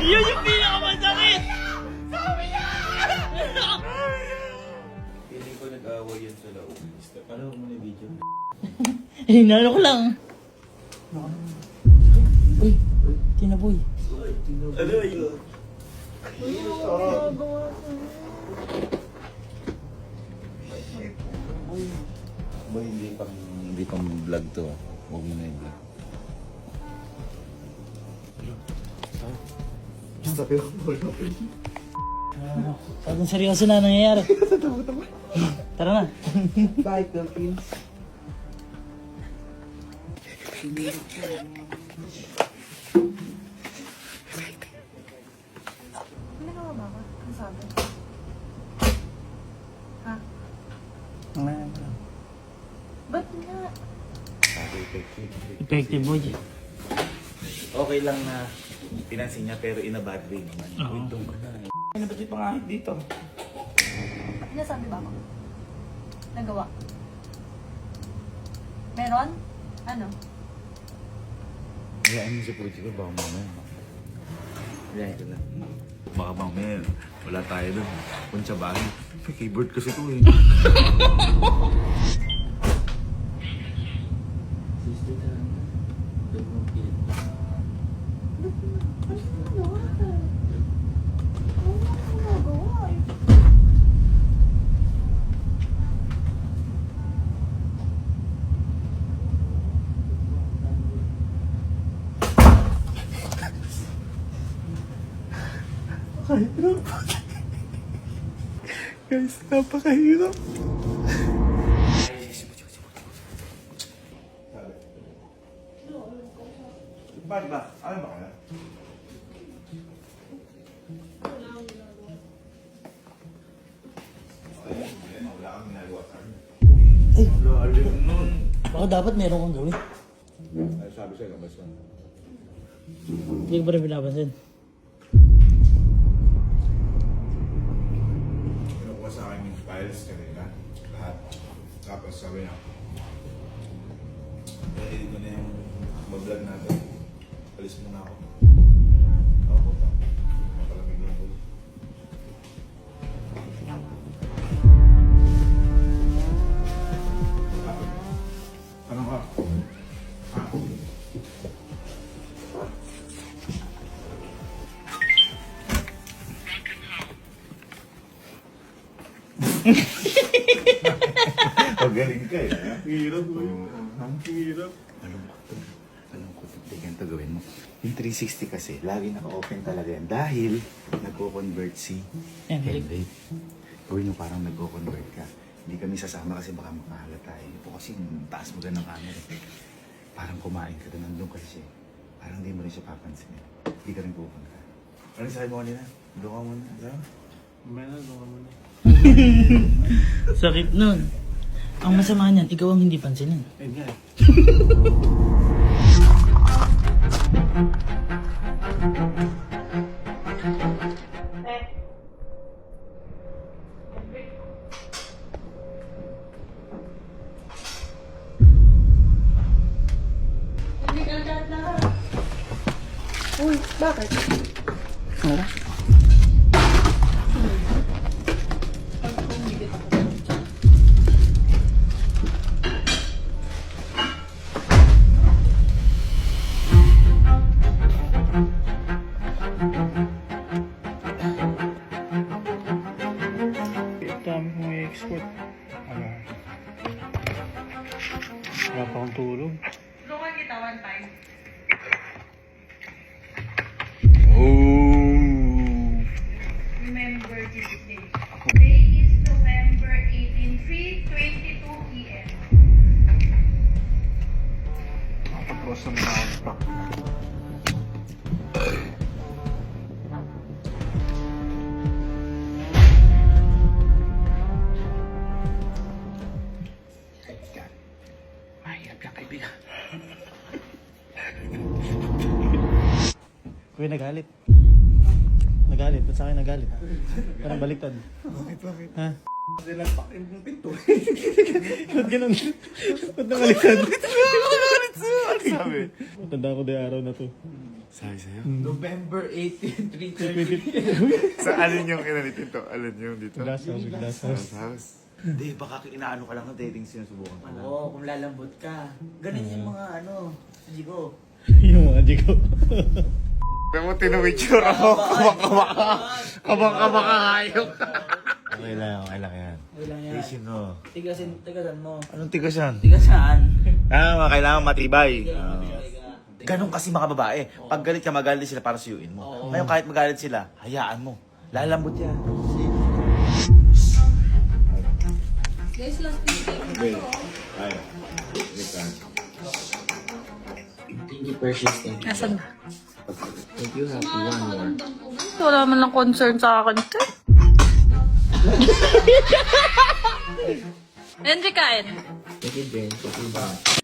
Yun yung pinakamasakit! Feeling ko nag-away yan sa loob. Ano mo na video? Hinalo ko lang. Uy, tinaboy. Ano yun? Ba hindi pang vlog to ah. Huwag mo na yung vlog. Parang seryoso na nangyayari. Tara na. Bye, Philippines. Nagawa ba ka? Ang sabi? Ha? Ba't nga? Effective boy. Okay lang na pinansin niya pero in a bad way naman. Oo. Doon ka na. Ano ba't yung pangahit dito? Nasabi ba ako? Nagawa? Meron? Ano? Hayaan mo si Puchi ko, baka mamaya. Hayaan ko lang. Baka mamaya, wala tayo doon. Puncha bahay. May keyboard kasi ito eh. Guys, napakahirap. Bakit ba? Ano ba kaya? Wala kang ginagawa sa akin. Ay, Wala, alin nun. baka dapat meron kang gawin. Ay, sabi sa'yo, labas lang. Hindi ko pa rin pinapansin. Kinukuha sa akin yung files kanina. Lahat. Tapos sabi niya, edit ko na yung mag-vlog natin. Alis muna ako. Ako pa. Mapalamig lang ko. Ano ka? Magaling ka eh. Hirap mo yung... Hirap. Alam ko, ganito gawin mo. Yung 360 kasi, lagi naka-open talaga yan. Dahil nagko-convert si Henry. Gawin mo parang nagko-convert ka. Hindi kami sasama kasi baka makahala tayo. Ito kasi yung taas mo ng camera. Parang kumain ka doon, nandun ka siya. Parang hindi mo rin siya papansin. Hindi ka rin pupunta. Ano sabi mo kanina? Doon ka muna. Doon ka muna. Sakit nun. Ang masama niyan, ikaw ang hindi pansinin. Ayun nga. Uy, bakit? Dami kong i-export. Wala pa akong tulog. Tulungan kita one time. Oh! Remember this day. Today is November 18, 3:22 p.m. Nakapag-cross na ako. Mahirap yan, kaibigan. Kuya, nagalit. Nagalit. Ba't sa akin nagalit? Parang baliktad. Bakit? Ha? Nilagpak yung pinto. Ba't ganun? Ba't nangaliktad? Ano sabi? Matanda ko din araw na to. Sabi sa'yo? November 18, 3:30. Sa alin yung inalitin to? Alin yung dito? Glass house. House. Hindi, baka inaano ka lang ng dating sinusubukan ka lang. Oo, kung lalambot ka. Ganun yung mga Jigo. Yung mga jigo. Kaya mo tinuwitsure ako. Kabang-kaba ka hayop. Okay lang yan. Okay lang yan. Tigasin mo. Tigasan mo. Anong tigasan? Tigasaan. Kailangan matibay. Tiga. Ganun kasi mga babae. Pag galit ka, magalit sila para suyuin mo. Oo. Ngayon kahit magalit sila, hayaan mo. Lalambot yan. Guys, last week. Thank you, precious. Thank you. Asan ba? Thank you, happy one more. Wala man lang concern sa akin. Ayan, di kain. Thank you, Ben. Thank you, ba?